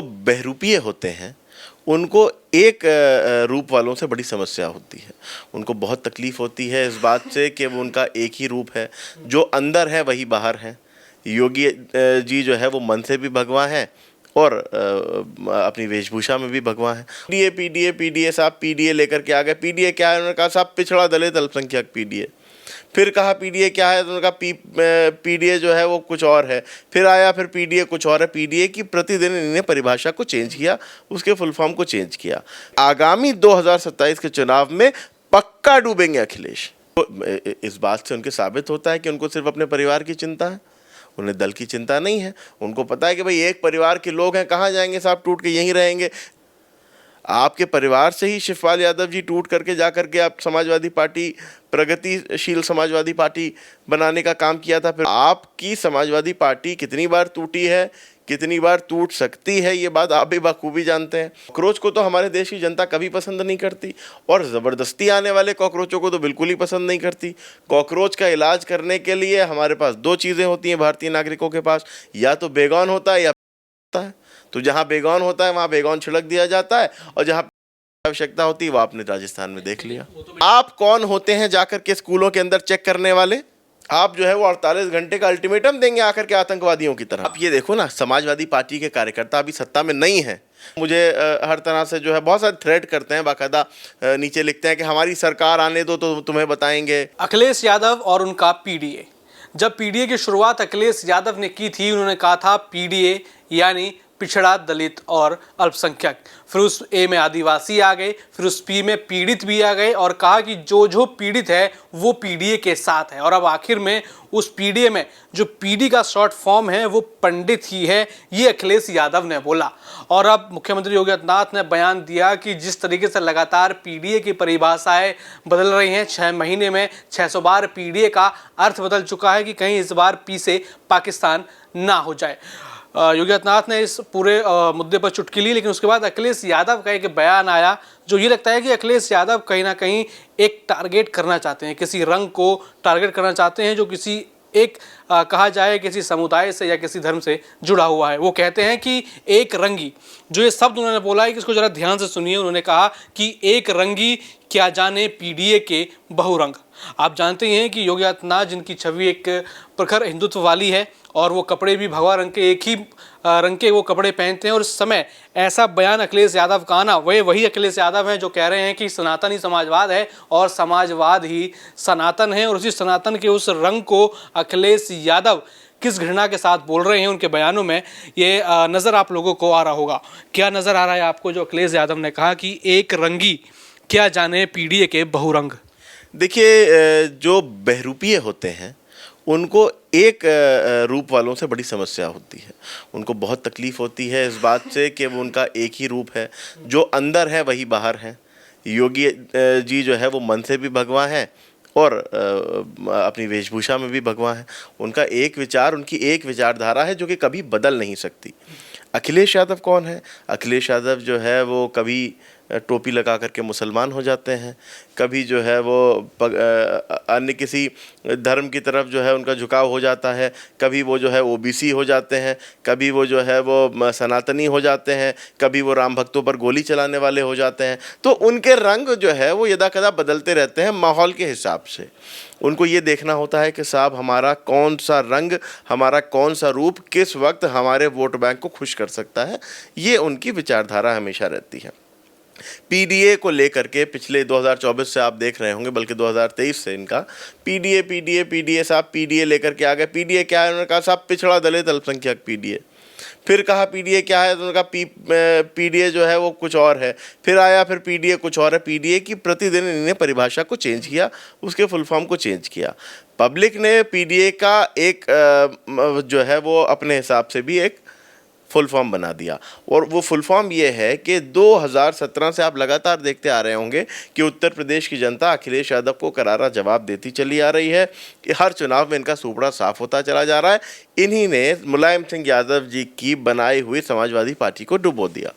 जो बहरूपीय होते हैं उनको एक रूप वालों से बड़ी समस्या होती है। उनको बहुत तकलीफ़ होती है इस बात से कि वो उनका एक ही रूप है, जो अंदर है वही बाहर है। योगी जी जो है वो मन से भी भगवान हैं और अपनी वेशभूषा में भी भगवान है। पीडीए साहब पीडीए लेकर के आ गए। पीडीए क्या है? उन्होंने कहा साहब पिछड़ा दलित अल्पसंख्यक पीडीए। फिर कहा पीडीए क्या है? तो उन्होंने कहा पीडीए जो है वो कुछ और है। फिर आया फिर पीडीए कुछ और है। पीडीए की प्रतिदिन इन्हें परिभाषा को चेंज किया, उसके फुल फॉर्म को चेंज किया। आगामी 2027 के चुनाव में पक्का डूबेंगे अखिलेश। तो इस बात से उनके साबित होता है कि उनको सिर्फ अपने परिवार की चिंता है, उन्हें दल की चिंता नहीं है। उनको पता है कि भाई एक परिवार के लोग हैं, कहाँ जाएंगे साहब, टूट के यहीं रहेंगे। आपके परिवार से ही शिवपाल यादव जी टूट करके जा करके आप समाजवादी पार्टी, प्रगतिशील समाजवादी पार्टी बनाने का काम किया था। फिर आपकी समाजवादी पार्टी कितनी बार टूटी है, कितनी बार टूट सकती है, ये बात आप भी बखूबी जानते हैं। कॉकरोच को तो हमारे देश की जनता कभी पसंद नहीं करती और ज़बरदस्ती आने वाले कॉकरोचों को तो बिल्कुल ही पसंद नहीं करती। कॉकरोच का इलाज करने के लिए हमारे पास दो चीज़ें होती हैं भारतीय नागरिकों के पास, या तो बेगौन होता है या होता है। तो जहाँ बेगौन होता है वहाँ बेगौन छिड़क दिया जाता है और जहाँ आवश्यकता होती है वो आपने राजस्थान में देख लिया। आप कौन होते हैं जाकर के स्कूलों के अंदर चेक करने वाले? आप जो है वो 48 घंटे का अल्टीमेटम देंगे आकर के आतंकवादियों की तरह। आप ये देखो ना, समाजवादी पार्टी के कार्यकर्ता अभी सत्ता में नहीं है, मुझे हर तरह से जो है बहुत सारे थ्रेट करते हैं, बाकायदा नीचे लिखते हैं कि हमारी सरकार आने दो तो तुम्हें बताएंगे। अखिलेश यादव और उनका पीडीए। जब पीडीए की शुरुआत अखिलेश यादव ने की थी, उन्होंने कहा था पीडीए यानी पिछड़ा, दलित और अल्पसंख्यक। फिर उस ए में आदिवासी आ गए, फिर उस पी में पीड़ित भी आ गए और कहा कि जो जो पीड़ित है वो पीडीए के साथ है। और अब आखिर में उस पीडीए में जो पीडी का शॉर्ट फॉर्म है वो पंडित ही है, ये अखिलेश यादव ने बोला। और अब मुख्यमंत्री योगी आदित्यनाथ ने बयान दिया कि जिस तरीके से लगातार पीडीए की परिभाषाएं बदल रही हैं, 6 महीने में 600 बार पीडीए का अर्थ बदल चुका है कि कहीं इस बार पी से पाकिस्तान ना हो जाए। योगी आदित्यनाथ ने इस पूरे मुद्दे पर चुटकी ली, लेकिन उसके बाद अखिलेश यादव का एक बयान आया जो ये लगता है कि अखिलेश यादव कहीं ना कहीं एक टारगेट करना चाहते हैं, किसी रंग को टारगेट करना चाहते हैं जो किसी एक कहा जाए किसी समुदाय से या किसी धर्म से जुड़ा हुआ है। वो कहते हैं कि एक रंगी, जो ये शब्द उन्होंने बोला है कि इसको जरा ध्यान से सुनिए। उन्होंने कहा कि एक रंगी क्या जाने पीडीए के बहुरंग। आप जानते हैं कि योगी आदित्यनाथ जिनकी छवि एक प्रखर हिंदुत्व वाली है और वो कपड़े भी भगवा रंग के, एक ही रंग के वो कपड़े पहनते हैं, और इस समय ऐसा बयान अखिलेश यादव का आना, वही अखिलेश यादव हैं जो कह रहे हैं कि सनातन ही समाजवाद है और समाजवाद ही सनातन है। और उसी सनातन के उस रंग को अखिलेश यादव किस घृणा के साथ बोल रहे हैं उनके बयानों में, ये नज़र आप लोगों को आ रहा होगा। क्या नज़र आ रहा है आपको जो अखिलेश यादव ने कहा कि एक रंगी क्या जाने पीडीए के बहुरंग? देखिए, जो बहरूपीय होते हैं उनको एक रूप वालों से बड़ी समस्या होती है। उनको बहुत तकलीफ़ होती है इस बात से कि वो उनका एक ही रूप है, जो अंदर है वही बाहर है। योगी जी जो है वो मन से भी भगवान हैं और अपनी वेशभूषा में भी भगवान हैं। उनका एक विचार, उनकी एक विचारधारा है जो कि कभी बदल नहीं सकती। अखिलेश यादव कौन है? अखिलेश यादव जो है वो कभी टोपी लगा करके मुसलमान हो जाते हैं, कभी जो है वो अन्य किसी धर्म की तरफ जो है उनका झुकाव हो जाता है, कभी वो जो है ओबीसी हो जाते हैं, कभी वो जो है वो सनातनी हो जाते हैं, कभी वो राम भक्तों पर गोली चलाने वाले हो जाते हैं। तो उनके रंग जो है वो यदाकदा बदलते रहते हैं माहौल के हिसाब से। उनको ये देखना होता है कि साहब हमारा कौन सा रंग, हमारा कौन सा रूप किस वक्त हमारे वोट बैंक को खुश कर सकता है, ये उनकी विचारधारा हमेशा रहती है। पीडीए को लेकर के पिछले 2024 से आप देख रहे होंगे, बल्कि 2023 से इनका पीडीए साहब पीडीए लेकर के आ गए। पीडीए क्या है? उन्होंने कहा साहब पिछड़ा, दलित, अल्पसंख्यक पीडीए। फिर कहा पीडीए क्या है? तो उन्होंने कहा पीडीए जो है वो कुछ और है। फिर आया फिर पीडीए कुछ और है। पीडीए की प्रतिदिन इन्हें परिभाषा को चेंज किया, उसके फुल फॉर्म को चेंज किया। पब्लिक ने पीडीए का एक जो है वो अपने हिसाब से भी एक फुल फॉर्म बना दिया, और वो फुल फॉर्म ये है कि 2017 से आप लगातार देखते आ रहे होंगे कि उत्तर प्रदेश की जनता अखिलेश यादव को करारा जवाब देती चली आ रही है कि हर चुनाव में इनका सुपड़ा साफ होता चला जा रहा है। इन्हीं ने मुलायम सिंह यादव जी की बनाई हुई समाजवादी पार्टी को डुबो दिया,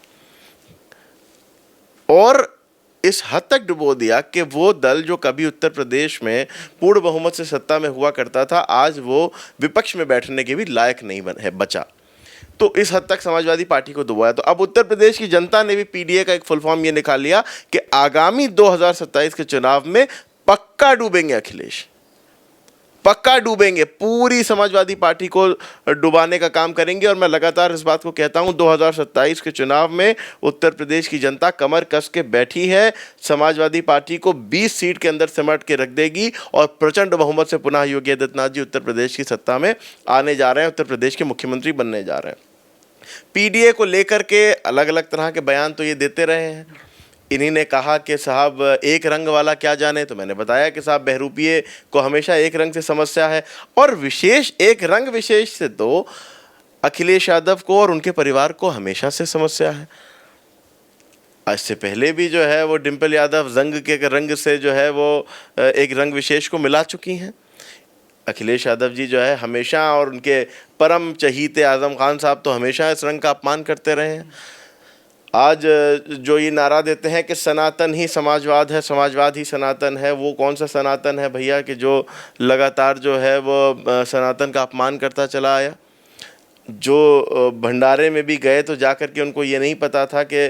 और इस हद तक डुबो दिया कि वो दल जो कभी उत्तर प्रदेश में पूर्ण बहुमत से सत्ता में हुआ करता था, आज वो विपक्ष में बैठने के भी लायक नहीं बचा। तो इस हद तक समाजवादी पार्टी को डुबाया। तो अब उत्तर प्रदेश की जनता ने भी पीडीए का एक फुल फॉर्म ये निकाल लिया कि आगामी 2027 के चुनाव में पक्का डूबेंगे अखिलेश, पक्का डूबेंगे, पूरी समाजवादी पार्टी को डुबाने का काम करेंगे। और मैं लगातार इस बात को कहता हूं, 2027 के चुनाव में उत्तर प्रदेश की जनता कमर कस के बैठी है, समाजवादी पार्टी को 20 सीट के अंदर सिमट के रख देगी और प्रचंड बहुमत से पुनः योगी आदित्यनाथ जी उत्तर प्रदेश की सत्ता में आने जा रहे हैं, उत्तर प्रदेश के मुख्यमंत्री बनने जा रहे हैं। पीडीए को लेकर के अलग अलग तरह के बयान तो ये देते रहे हैं। इन्हीं ने कहा कि साहब एक रंग वाला क्या जाने, तो मैंने बताया कि साहब बहरूपिये को हमेशा एक रंग से समस्या है, और विशेष एक रंग विशेष से तो अखिलेश यादव को और उनके परिवार को हमेशा से समस्या है। आज से पहले भी जो है वो डिम्पल यादव जंग के रंग से जो है वो एक रंग विशेष को मिला चुकी हैं। अखिलेश यादव जी जो है हमेशा, और उनके परम चहीते आज़म खान साहब तो हमेशा इस रंग का अपमान करते रहे हैं। आज जो ये नारा देते हैं कि सनातन ही समाजवाद है, समाजवाद ही सनातन है, वो कौन सा सनातन है भैया कि जो लगातार जो है वो सनातन का अपमान करता चला आया। जो भंडारे में भी गए तो जाकर के उनको ये नहीं पता था कि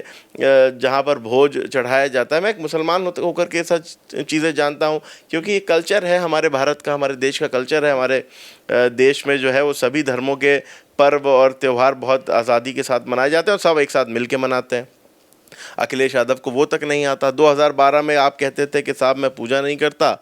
जहाँ पर भोज चढ़ाया जाता है। मैं एक मुसलमान होकर के सब चीज़ें जानता हूँ, क्योंकि ये कल्चर है हमारे भारत का, हमारे देश का कल्चर है। हमारे देश में जो है वो सभी धर्मों के पर्व और त्यौहार बहुत आज़ादी के साथ मनाए जाते हैं और सब एक साथ मिल के मनाते हैं। अखिलेश यादव को वो तक नहीं आता। 2012 में आप कहते थे कि साहब मैं पूजा नहीं करता,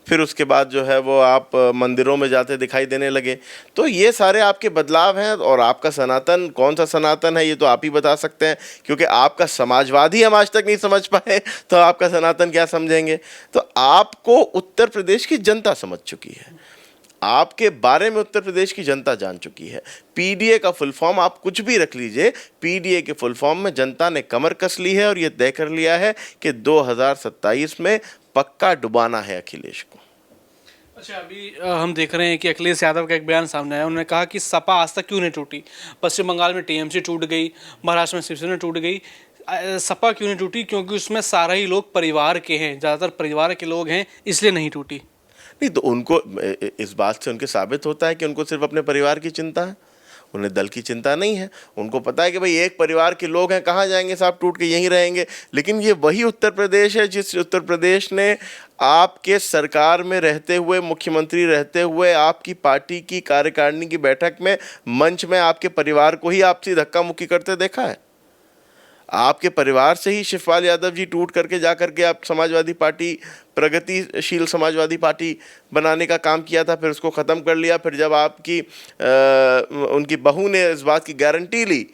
फिर उसके बाद जो है वो आप मंदिरों में जाते दिखाई देने लगे। तो ये सारे आपके बदलाव हैं, और आपका सनातन कौन सा सनातन है ये तो आप ही बता सकते हैं, क्योंकि आपका समाजवाद ही हम आज तक नहीं समझ पाए, तो आपका सनातन क्या समझेंगे। तो आपको उत्तर प्रदेश की जनता समझ चुकी है, आपके बारे में उत्तर प्रदेश की जनता जान चुकी है। पीडीए का फुल फॉर्म आप कुछ भी रख लीजिए, पीडीए के फुल फॉर्म में जनता ने कमर कस ली है और ये तय कर लिया है कि 2027 में पक्का डुबाना है अखिलेश को। अच्छा, अभी हम देख रहे हैं कि अखिलेश यादव का एक बयान सामने आया। उन्होंने कहा कि सपा आज तक क्यों नहीं टूटी। पश्चिम बंगाल में टीएमसी टूट गई, महाराष्ट्र में शिवसेना टूट गई, सपा क्यों नहीं टूटी? क्योंकि उसमें सारे ही लोग परिवार के हैं, ज़्यादातर परिवार के लोग हैं, इसलिए नहीं टूटी। नहीं तो उनको इस बात से उनके साबित होता है कि उनको सिर्फ अपने परिवार की चिंता है, उन्हें दल की चिंता नहीं है। उनको पता है कि भाई एक परिवार के लोग हैं, कहाँ जाएंगे साहब, टूट के यहीं रहेंगे। लेकिन ये वही उत्तर प्रदेश है जिस उत्तर प्रदेश ने आपके सरकार में रहते हुए, मुख्यमंत्री रहते हुए, आपकी पार्टी की कार्यकारिणी की बैठक में, मंच में आपके परिवार को ही आपसी धक्का मुक्की करते देखा है। आपके परिवार से ही शिवपाल यादव जी टूट करके जा करके आप समाजवादी पार्टी, प्रगतिशील समाजवादी पार्टी बनाने का काम किया था, फिर उसको ख़त्म कर लिया। फिर जब आपकी उनकी बहू ने इस बात की गारंटी ली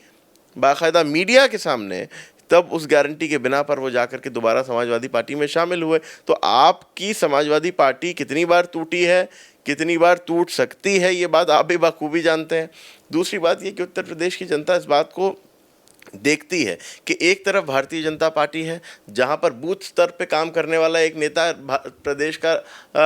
बाकायदा मीडिया के सामने, तब उस गारंटी के बिना पर वो जा कर के दोबारा समाजवादी पार्टी में शामिल हुए। तो आपकी समाजवादी पार्टी कितनी बार टूटी है, कितनी बार टूट सकती है, ये बात आप भी बखूबी जानते हैं। दूसरी बात ये कि उत्तर प्रदेश की जनता इस बात को देखती है कि एक तरफ भारतीय जनता पार्टी है जहां पर बूथ स्तर पे काम करने वाला एक नेता प्रदेश का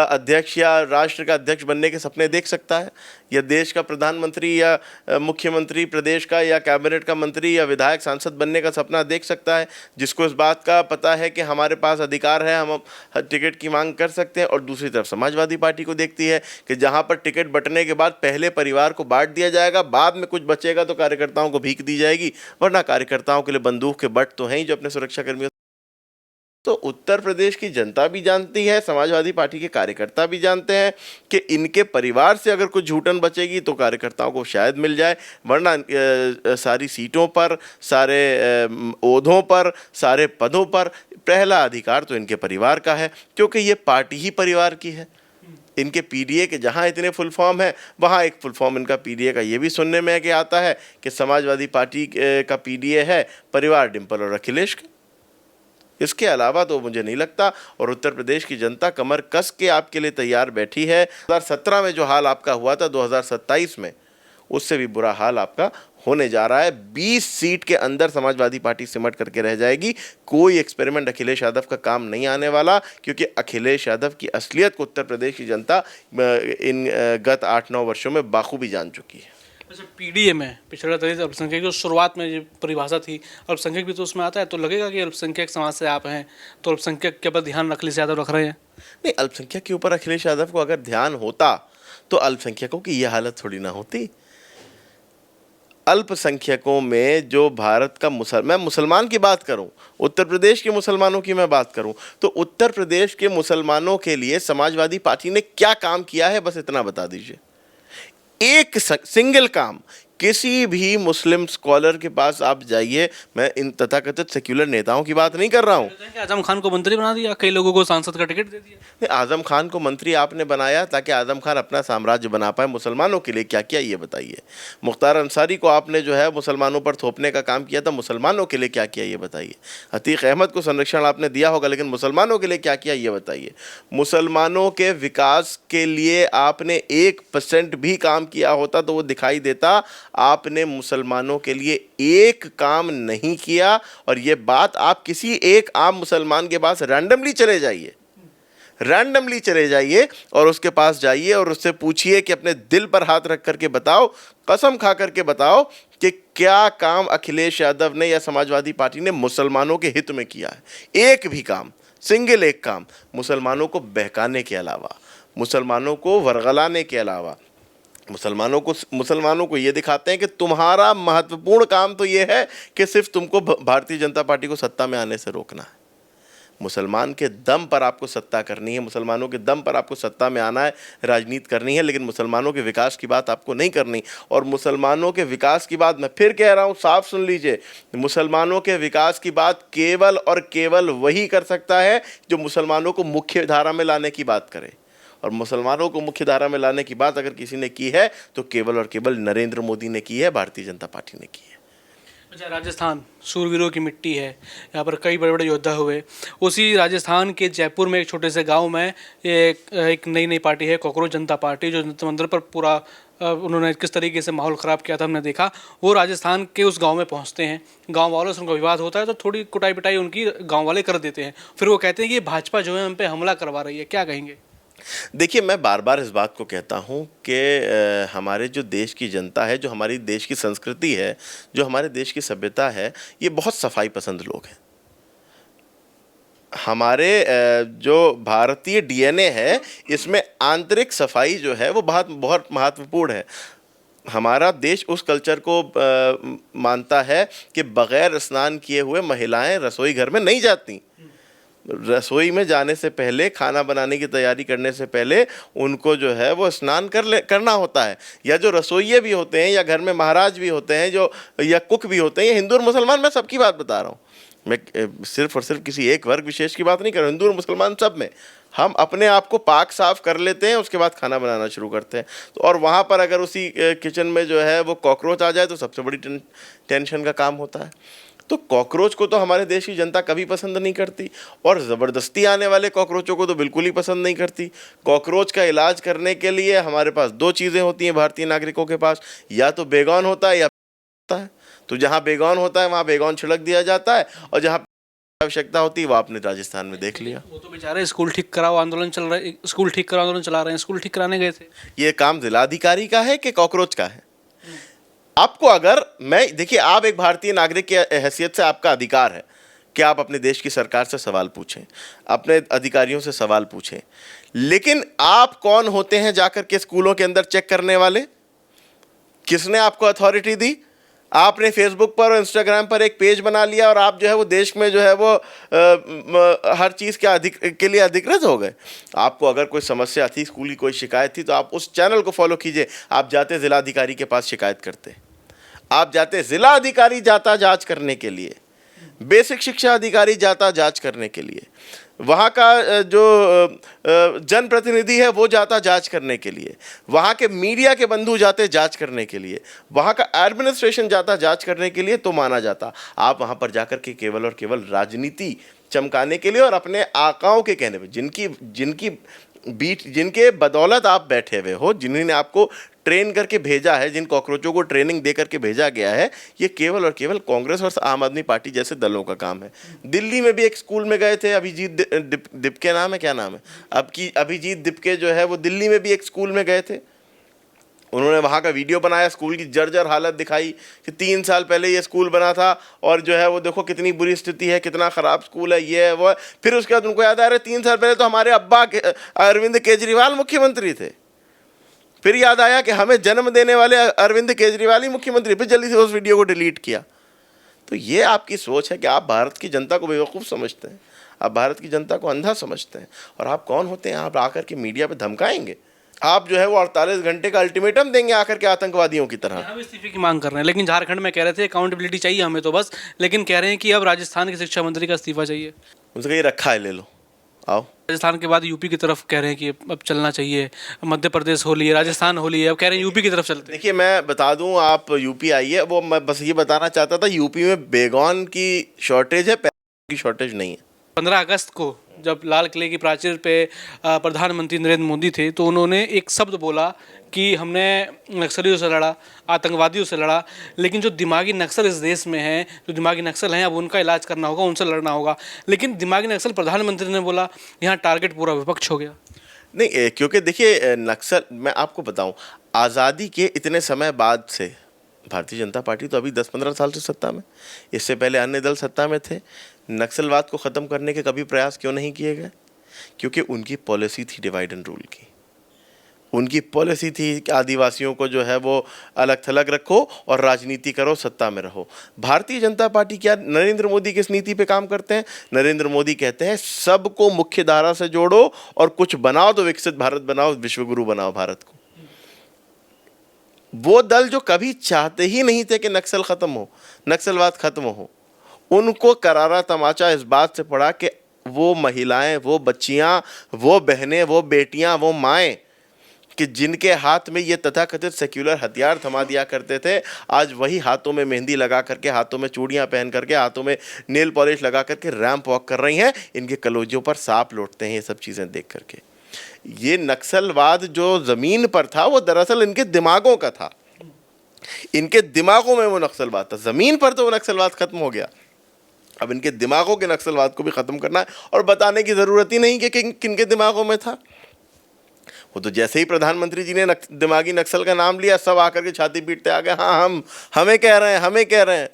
अध्यक्ष या राष्ट्र का अध्यक्ष बनने के सपने देख सकता है, या देश का प्रधानमंत्री या मुख्यमंत्री प्रदेश का या कैबिनेट का मंत्री या विधायक सांसद बनने का सपना देख सकता है, जिसको इस बात का पता है कि हमारे पास अधिकार है, हम टिकट की मांग कर सकते हैं। और दूसरी तरफ समाजवादी पार्टी को देखती है कि जहाँ पर टिकट बंटने के बाद पहले परिवार को बांट दिया जाएगा, बाद में कुछ बचेगा तो कार्यकर्ताओं को भीख दी जाएगी, वरना कार्यकर्ताओं के लिए बंदूक के बट तो हैं ही जो अपने सुरक्षा कर्मियों। तो उत्तर प्रदेश की जनता भी जानती है, समाजवादी पार्टी के कार्यकर्ता भी जानते हैं कि इनके परिवार से अगर कुछ झूठन बचेगी तो कार्यकर्ताओं को शायद मिल जाए, वरना सारी सीटों पर, सारे ओहदों पर, सारे पदों पर पहला अधिकार तो इनके परिवार का है, क्योंकि ये पार्टी ही परिवार की है। इनके पीडीए के जहाँ इतने फुल फॉर्म है, वहाँ एक फुल फॉर्म इनका पीडीए का ये भी सुनने में कि आता है कि समाजवादी पार्टी का पीडीए है परिवार डिम्पल और अखिलेश का। इसके अलावा तो मुझे नहीं लगता। और उत्तर प्रदेश की जनता कमर कस के आपके लिए तैयार बैठी है। 2017 में जो हाल आपका हुआ था, 2027 में उससे भी बुरा हाल आपका होने जा रहा है। 20 सीट के अंदर समाजवादी पार्टी सिमट करके रह जाएगी। कोई एक्सपेरिमेंट अखिलेश यादव का काम नहीं आने वाला, क्योंकि अखिलेश यादव की असलियत को उत्तर प्रदेश की जनता इन गत 8-9 वर्षों में बाखूबी जान चुकी है। अच्छा, पीडीए में पिछड़ा दलित अल्पसंख्यक जो शुरुआत में जो परिभाषा थी, अल्पसंख्यक भी तो उसमें आता है, तो लगेगा कि अल्पसंख्यक समाज से आप हैं तो अल्पसंख्यक के ऊपर ध्यान अखिलेश यादव रख रहे हैं? नहीं, अल्पसंख्यक के ऊपर अखिलेश यादव को अगर ध्यान होता तो अल्पसंख्यकों की यह हालत थोड़ी ना होती। अल्पसंख्यकों में जो भारत का मैं मुसलमान की बात करूं, उत्तर प्रदेश के मुसलमानों की मैं बात करूं, तो उत्तर प्रदेश के मुसलमानों के लिए समाजवादी पार्टी ने क्या काम किया है, बस इतना बता दीजिए। एक सिंगल काम। किसी भी मुस्लिम स्कॉलर के पास आप जाइए, मैं इन तथाकथित सेक्युलर नेताओं की बात नहीं कर रहा हूं। आजम खान को मंत्री बना दिया, कई लोगों को सांसद का टिकट दे दिया। नहीं, आजम खान को मंत्री आपने बनाया ताकि आजम खान अपना साम्राज्य बना पाए। मुसलमानों के लिए क्या किया ये बताइए। मुख्तार अंसारी को आपने जो है मुसलमानों पर थोपने का काम किया था, मुसलमानों के लिए क्या किया ये बताइए। अतीक अहमद को संरक्षण आपने दिया होगा, लेकिन मुसलमानों के लिए क्या किया ये बताइए। मुसलमानों के विकास के लिए आपने 1% भी काम किया होता तो वो दिखाई देता। आपने मुसलमानों के लिए एक काम नहीं किया। और ये बात आप किसी एक आम मुसलमान के पास रैंडमली चले जाइए और उसके पास जाइए और उससे पूछिए कि अपने दिल पर हाथ रख करके बताओ, कसम खा करके बताओ कि क्या काम अखिलेश यादव ने या समाजवादी पार्टी ने मुसलमानों के हित में किया है। एक भी काम, सिंगल एक काम, मुसलमानों को बहकाने के अलावा, मुसलमानों को वरगलाने के अलावा, मुसलमानों को ये दिखाते हैं कि तुम्हारा महत्वपूर्ण काम तो ये है कि सिर्फ तुमको भारतीय जनता पार्टी को सत्ता में आने से रोकना है। मुसलमान के दम पर आपको सत्ता करनी है, मुसलमानों के दम पर आपको सत्ता में आना है, राजनीति करनी है, लेकिन मुसलमानों के विकास की बात आपको नहीं करनी। और मुसलमानों के विकास की बात मैं फिर कह रहा हूँ, साफ सुन लीजिए, मुसलमानों के विकास की बात केवल और केवल वही कर सकता है जो मुसलमानों को मुख्य धारा में लाने की बात करे। और मुसलमानों को मुख्य धारा में लाने की बात अगर किसी ने की है तो केवल और केवल नरेंद्र मोदी ने की है, भारतीय जनता पार्टी ने की है। अच्छा, राजस्थान शूरवीरों की मिट्टी है, यहाँ पर कई बड़े बड़े योद्धा हुए। उसी राजस्थान के जयपुर में एक छोटे से गांव में एक नई पार्टी है, कॉकरोच जनता पार्टी, जो जंतर मंतर पर पूरा उन्होंने किस तरीके से माहौल ख़राब किया था हमने देखा। वो राजस्थान के उस गांव में पहुंचते हैं, गांव वालों से उनका विवाद होता है तो थोड़ी कुटाई पिटाई उनकी गांव वाले कर देते हैं। फिर वो कहते हैं कि भाजपा जो है हम पे हमला करवा रही है, क्या कहेंगे? देखिए, मैं बार बार इस बात को कहता हूं कि हमारे जो देश की जनता है, जो हमारी देश की संस्कृति है, जो हमारे देश की सभ्यता है, ये बहुत सफाई पसंद लोग हैं। हमारे जो भारतीय डीएनए है, इसमें आंतरिक सफाई जो है वो बहुत बहुत महत्वपूर्ण है। हमारा देश उस कल्चर को मानता है कि बग़ैर स्नान किए हुए महिलाएं रसोई घर में नहीं जाती। रसोई में जाने से पहले, खाना बनाने की तैयारी करने से पहले उनको जो है वो स्नान करना होता है। या जो रसोइये भी होते हैं, या घर में महाराज भी होते हैं, जो या कुक भी होते हैं, ये हिंदू और मुसलमान, मैं सबकी बात बता रहा हूँ। मैं सिर्फ और सिर्फ किसी एक वर्ग विशेष की बात नहीं कर रहा हूँ, हिंदू और मुसलमान सब में। हम अपने आप को पाक साफ कर लेते हैं, उसके बाद खाना बनाना शुरू करते हैं। तो और वहाँ पर अगर उसी किचन में जो है वो कॉकरोच आ जाए तो सबसे बड़ी टेंशन का काम होता है। तो कॉकरोच को तो हमारे देश की जनता कभी पसंद नहीं करती, और ज़बरदस्ती आने वाले कॉकरोचों को तो बिल्कुल ही पसंद नहीं करती। कॉकरोच का इलाज करने के लिए हमारे पास दो चीज़ें होती हैं भारतीय नागरिकों के पास, या तो बेगौन होता है या होता है। तो जहाँ बेगौन होता है वहाँ बेगौन छिड़क दिया जाता है, और जहाँ आवश्यकता होती है वो आपने राजस्थान में देख लिया। वो तो बेचारे स्कूल ठीक कराओ आंदोलन चल रहा है, स्कूल ठीक कराओ आंदोलन चला रहे हैं, स्कूल ठीक कराने गए थे। ये काम जिलाधिकारी का है कि कॉकरोच का है? आपको अगर देखिए, आप एक भारतीय नागरिक की हैसियत से आपका अधिकार है कि आप अपने देश की सरकार से सवाल पूछें, अपने अधिकारियों से सवाल पूछें, लेकिन आप कौन होते हैं जाकर के स्कूलों के अंदर चेक करने वाले? किसने आपको अथॉरिटी दी? आपने फेसबुक पर और इंस्टाग्राम पर एक पेज बना लिया और आप जो है वो देश में जो है वो हर चीज़ के लिए अधिकृत हो गए। आपको अगर कोई समस्या थी, स्कूल की कोई शिकायत थी, तो आप उस चैनल को फॉलो कीजिए। आप जाते जिलाधिकारी के पास शिकायत करते, आप जाते जिलाधिकारी जाता जांच करने के लिए, बेसिक शिक्षा अधिकारी जाता जांच करने के लिए, वहाँ का जो जनप्रतिनिधि है वो जाता जांच करने के लिए, वहाँ के मीडिया के बंधु जाते जांच करने के लिए, वहाँ का एडमिनिस्ट्रेशन जाता जांच करने के लिए, तो माना जाता। आप वहाँ पर जाकर के केवल और केवल राजनीति चमकाने के लिए और अपने आकाओं के कहने पे, जिनके बदौलत आप बैठे हुए हो, जिन्होंने आपको ट्रेन करके भेजा है, जिन कॉकरोचों को ट्रेनिंग दे करके भेजा गया है, ये केवल और केवल कांग्रेस और आम आदमी पार्टी जैसे दलों का काम है। दिल्ली में भी एक स्कूल में गए थे, अभिजीत दिपके नाम है, क्या नाम है, अभिजीत दिपके जो है वो दिल्ली में भी एक स्कूल में गए थे। उन्होंने वहाँ का वीडियो बनाया, स्कूल की जर्जर हालत दिखाई कि 3 साल पहले ये स्कूल बना था और जो है वो देखो कितनी बुरी स्थिति है, कितना ख़राब स्कूल है, ये है वो है। फिर उसके बाद उनको याद आ रहा है 3 साल पहले तो हमारे अब्बा अरविंद केजरीवाल मुख्यमंत्री थे। फिर याद आया कि हमें जन्म देने वाले अरविंद केजरीवाल ही मुख्यमंत्री, फिर जल्दी से उस वीडियो को डिलीट किया। तो ये आपकी सोच है कि आप भारत की जनता को बेवकूफ़ समझते हैं, आप भारत की जनता को अंधा समझते हैं। और आप कौन होते हैं, आप आकर के मीडिया पे धमकाएंगे? आप जो है वो 48 घंटे का अल्टीमेटम देंगे आकर के आतंकवादियों की तरह। हम इस्तीफे की मांग कर रहे हैं, लेकिन झारखंड में कह रहे थे अकाउंटेबिलिटी चाहिए हमें तो बस, लेकिन कह रहे हैं कि अब राजस्थान के शिक्षा मंत्री का इस्तीफा चाहिए। उनसे कहीं रखा है, ले लो, आओ। राजस्थान के बाद यूपी की तरफ कह रहे हैं कि अब चलना चाहिए, मध्य प्रदेश होली है, राजस्थान होली है, अब कह रहे हैं यूपी की तरफ चलते हैं। देखिए, मैं बता दूं, आप यूपी आइए, वो मैं बस ये बताना चाहता था, यूपी में बेगौन की शॉर्टेज है, पैसे की शॉर्टेज नहीं है। 15 अगस्त को जब लाल किले की प्राचीर पे प्रधानमंत्री नरेंद्र मोदी थे, तो उन्होंने एक शब्द बोला कि हमने नक्सलियों से लड़ा, आतंकवादियों से लड़ा, लेकिन जो दिमागी नक्सल इस देश में हैं, जो दिमागी नक्सल हैं, अब उनका इलाज करना होगा, उनसे लड़ना होगा। लेकिन दिमागी नक्सल प्रधानमंत्री ने बोला, यहाँ टारगेट पूरा विपक्ष हो गया। नहीं, क्योंकि देखिए नक्सल, मैं आपको बताऊं, आज़ादी के इतने समय बाद से भारतीय जनता पार्टी तो अभी 10-15 साल से सत्ता में, इससे पहले अन्य दल सत्ता में थे। नक्सलवाद को ख़त्म करने के कभी प्रयास क्यों नहीं किए गए? क्योंकि उनकी पॉलिसी थी डिवाइड एंड रूल की। उनकी पॉलिसी थी कि आदिवासियों को जो है वो अलग थलग रखो और राजनीति करो, सत्ता में रहो। भारतीय जनता पार्टी क्या नरेंद्र मोदी किस नीति पे काम करते हैं? नरेंद्र मोदी कहते हैं सबको मुख्य धारा से जोड़ो और कुछ बनाओ तो विकसित भारत बनाओ, विश्वगुरु बनाओ भारत को। वो दल जो कभी चाहते ही नहीं थे कि नक्सल खत्म हो, नक्सलवाद खत्म हो, उनको करारा तमाचा इस बात से पड़ा कि वो महिलाएं, वो बच्चियां, वो बहनें, वो बेटियां, वो माएँ कि जिनके हाथ में ये तथाकथित सेक्युलर हथियार थमा दिया करते थे, आज वही हाथों में मेहंदी लगा करके, हाथों में चूड़ियां पहन करके, हाथों में नेल पॉलिश लगा करके रैंप वॉक कर रही हैं। इनके कलेजों पर सांप लौटते हैं ये सब चीज़ें देख करके। ये नक्सलवाद जो ज़मीन पर था वो दरअसल इनके दिमागों का था, इनके दिमागों में वो नक्सलवाद था। ज़मीन पर तो वो नक्सलवाद खत्म हो गया, अब इनके दिमागों के नक्सलवाद को भी ख़त्म करना है। और बताने की ज़रूरत ही नहीं कि किनके दिमागों में था। वो तो जैसे ही प्रधानमंत्री जी ने दिमागी नक्सल का नाम लिया, सब आकर के छाती पीटते आ गए, हाँ हमें कह रहे हैं, हमें कह रहे हैं,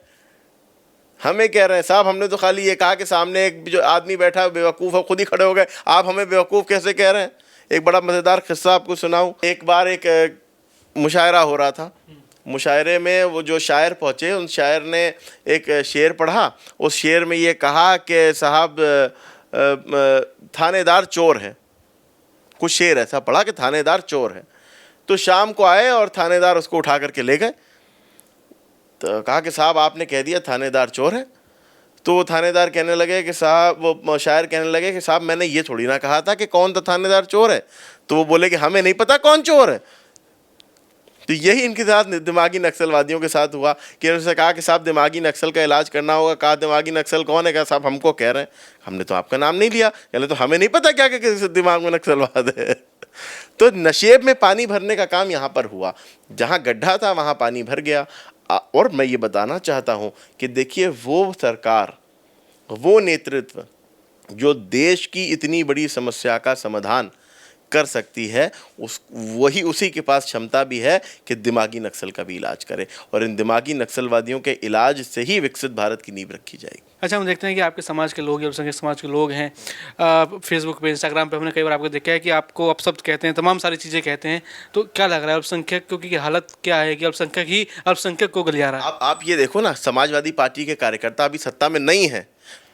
हमें कह रहे हैं। साहब, हमने तो खाली ये कहा कि सामने एक जो आदमी बैठा है बेवकूफ़ है, खुद ही खड़े हो गए, आप हमें बेवकूफ़ कैसे कह रहे हैं? एक बड़ा मज़ेदार किस्सा आपको सुनाऊं। एक बार एक मुशायरा हो रहा था, मुशायरे में वो जो शायर पहुँचे, उन शायर ने एक शेर पढ़ा। उस शेर में ये कहा कि साहब थानेदार चोर है, कुछ शेर ऐसा पढ़ा कि थानेदार चोर है। तो शाम को आए और थानेदार उसको उठा करके ले गए। तो कहा कि साहब आपने कह दिया थानेदार चोर है। तो वो थानेदार कहने लगे कि साहब, वो शायर कहने लगे कि साहब मैंने ये थोड़ी ना कहा था कि कौन सा थानेदार चोर है। तो वो बोले कि हमें नहीं पता कौन चोर है। तो यही इनके साथ दिमागी नक्सलवादियों के साथ हुआ कि उनसे कहा कि साहब दिमागी नक्सल का इलाज करना होगा। कहा दिमागी नक्सल कौन है? कहा साहब हमको कह रहे हैं, हमने तो आपका नाम नहीं लिया। कहले तो हमें नहीं पता क्या किसी दिमाग में नक्सलवाद है। तो नशेब में पानी भरने का काम यहाँ पर हुआ, जहाँ गड्ढा था वहाँ पानी भर गया। और मैं ये बताना चाहता हूँ कि देखिए, वो सरकार, वो नेतृत्व जो देश की इतनी बड़ी समस्या का समाधान कर सकती है, उसी के पास क्षमता भी है कि दिमागी नक्सल का भी इलाज करे। और इन दिमागी नक्सलवादियों के इलाज से ही विकसित भारत की नींव रखी जाएगी। अच्छा, हम देखते हैं कि आपके समाज के लोग, अल्पसंख्यक समाज के लोग हैं, फेसबुक पे, इंस्टाग्राम पे हमने कई बार आपको देखा है कि आपको अपशब्द कहते हैं, तमाम सारी चीज़ें कहते हैं। तो क्या लग रहा है अल्पसंख्यकों की हालत क्या है कि अल्पसंख्यक ही अल्पसंख्यक को गलिया रहा है? आप ये देखो ना, समाजवादी पार्टी के कार्यकर्ता अभी सत्ता में नहीं है,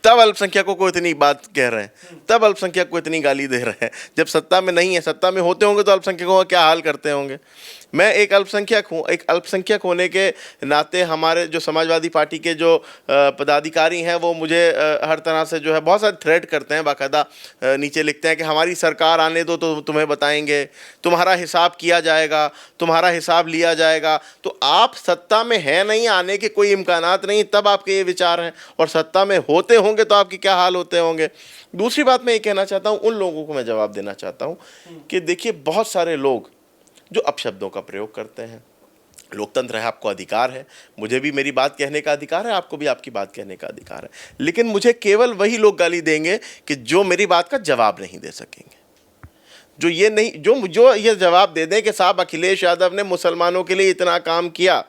तब अल्पसंख्यकों को इतनी बात कह रहे हैं, तब अल्पसंख्यक को इतनी गाली दे रहे हैं। जब सत्ता में नहीं है, सत्ता में होते होंगे तो अल्पसंख्यकों का क्या हाल करते होंगे। मैं एक अल्पसंख्यक हूँ, एक अल्पसंख्यक होने के नाते हमारे जो समाजवादी पार्टी के जो पदाधिकारी हैं वो मुझे हर तरह से जो है बहुत सारे थ्रेट करते हैं, बाकायदा नीचे लिखते हैं कि हमारी सरकार आने दो तो तुम्हें बताएंगे, तुम्हारा हिसाब किया जाएगा, तुम्हारा हिसाब लिया जाएगा। तो आप सत्ता में है नहीं, आने के कोई इम्कानात नहीं, तब आपके ये विचार हैं, और सत्ता में होते होंगे तो आपके क्या हाल होते होंगे। दूसरी बात मैं ये कहना चाहता हूँ, उन लोगों को मैं जवाब देना चाहता हूँ कि देखिए, बहुत सारे लोग जो अपशब्दों का प्रयोग करते हैं, लोकतंत्र है, आपको अधिकार है, मुझे भी मेरी बात कहने का अधिकार है, आपको भी आपकी बात कहने का अधिकार है, लेकिन मुझे केवल वही लोग गाली देंगे कि जो मेरी बात का जवाब नहीं दे सकेंगे, जो ये नहीं, जो ये जवाब दे दें कि साहब अखिलेश यादव ने मुसलमानों के लिए इतना काम किया,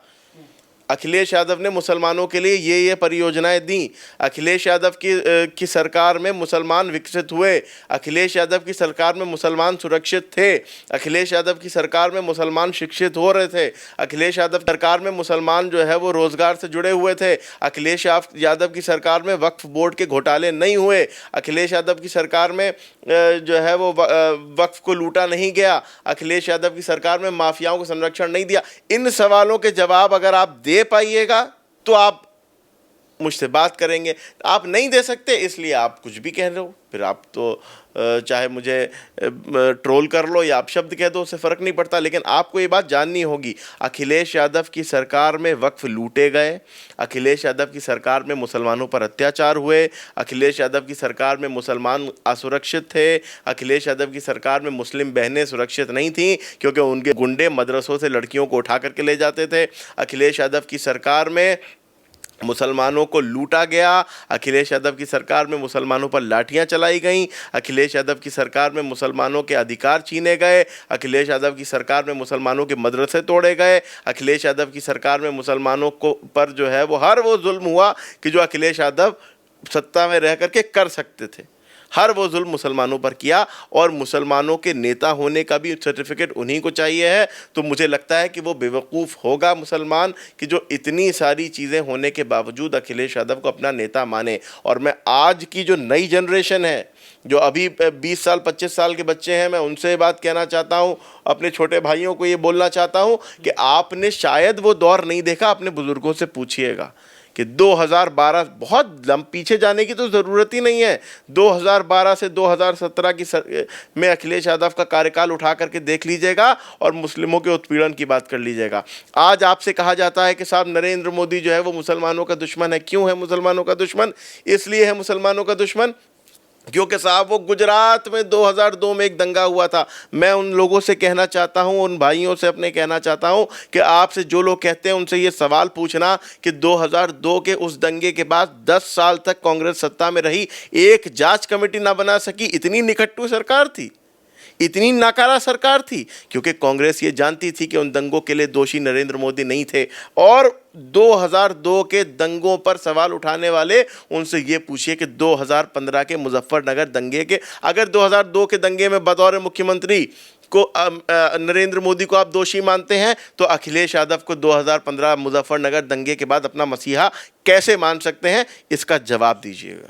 अखिलेश यादव ने मुसलमानों के लिए ये परियोजनाएं दी। अखिलेश यादव की सरकार में मुसलमान विकसित हुए। अखिलेश यादव की सरकार में मुसलमान सुरक्षित थे। अखिलेश यादव की सरकार में मुसलमान शिक्षित हो रहे थे। अखिलेश यादव सरकार में मुसलमान जो है वो रोजगार से जुड़े हुए थे। अखिलेश यादव की सरकार में वक्फ बोर्ड के घोटाले नहीं हुए। अखिलेश यादव की सरकार में जो है वो वक्फ को लूटा नहीं गया। अखिलेश यादव की सरकार में माफियाओं को संरक्षण नहीं दिया। इन सवालों के जवाब अगर आप दे पाइएगा तो आप मुझसे बात करेंगे। आप नहीं दे सकते इसलिए आप कुछ भी कह रहे हो, फिर आप तो चाहे मुझे ट्रोल कर लो या आप शब्द कह दो, उससे फ़र्क नहीं पड़ता। लेकिन आपको ये बात जाननी होगी, अखिलेश यादव की सरकार में वक्फ लूटे गए। अखिलेश यादव की सरकार में मुसलमानों पर अत्याचार हुए। अखिलेश यादव की सरकार में मुसलमान असुरक्षित थे। अखिलेश यादव की सरकार में मुस्लिम बहनें सुरक्षित नहीं थीं क्योंकि उनके गुंडे मदरसों से लड़कियों को उठा करके ले जाते थे। अखिलेश यादव की सरकार में मुसलमानों को लूटा गया। अखिलेश यादव की सरकार में मुसलमानों पर लाठियां चलाई गईं। अखिलेश यादव की सरकार में मुसलमानों के अधिकार छीने गए। अखिलेश यादव की सरकार में मुसलमानों के मदरसे तोड़े गए। अखिलेश यादव की सरकार में मुसलमानों को पर जो है वो हर वो जुल्म हुआ कि जो अखिलेश यादव सत्ता में रह करके कर सकते थे। हर वो जुल्म मुसलमानों पर किया और मुसलमानों के नेता होने का भी सर्टिफिकेट उन्हीं को चाहिए है। तो मुझे लगता है कि वो बेवकूफ़ होगा मुसलमान कि जो इतनी सारी चीज़ें होने के बावजूद अखिलेश यादव को अपना नेता माने। और मैं आज की जो नई जनरेशन है, जो अभी 20 साल 25 साल के बच्चे हैं, मैं उनसे बात कहना चाहता हूँ, अपने छोटे भाइयों को ये बोलना चाहता हूँ कि आपने शायद वो दौर नहीं देखा। अपने बुज़ुर्गों से पूछिएगा कि 2012 बहुत पीछे जाने की तो ज़रूरत ही नहीं है। 2012 से 2017 में अखिलेश यादव का कार्यकाल उठा करके देख लीजिएगा और मुस्लिमों के उत्पीड़न की बात कर लीजिएगा। आज आपसे कहा जाता है कि साहब नरेंद्र मोदी जो है वो मुसलमानों का दुश्मन है। क्यों है मुसलमानों का दुश्मन? इसलिए है मुसलमानों का दुश्मन क्योंकि साहब वो गुजरात में 2002 में एक दंगा हुआ था। मैं उन लोगों से कहना चाहता हूं, उन भाइयों से अपने कहना चाहता हूं कि आपसे जो लोग कहते हैं उनसे ये सवाल पूछना कि 2002 के उस दंगे के बाद 10 साल तक कांग्रेस सत्ता में रही, एक जांच कमेटी ना बना सकी। इतनी निकट्टू सरकार थी, इतनी नाकारा सरकार थी, क्योंकि कांग्रेस ये जानती थी कि उन दंगों के लिए दोषी नरेंद्र मोदी नहीं थे। और 2002 के दंगों पर सवाल उठाने वाले, उनसे ये पूछिए कि 2015 के मुजफ्फरनगर दंगे के, अगर 2002 के दंगे में बतौर मुख्यमंत्री को नरेंद्र मोदी को आप दोषी मानते हैं तो अखिलेश यादव को 2015 मुजफ्फरनगर दंगे के बाद अपना मसीहा कैसे मान सकते हैं? इसका जवाब दीजिएगा।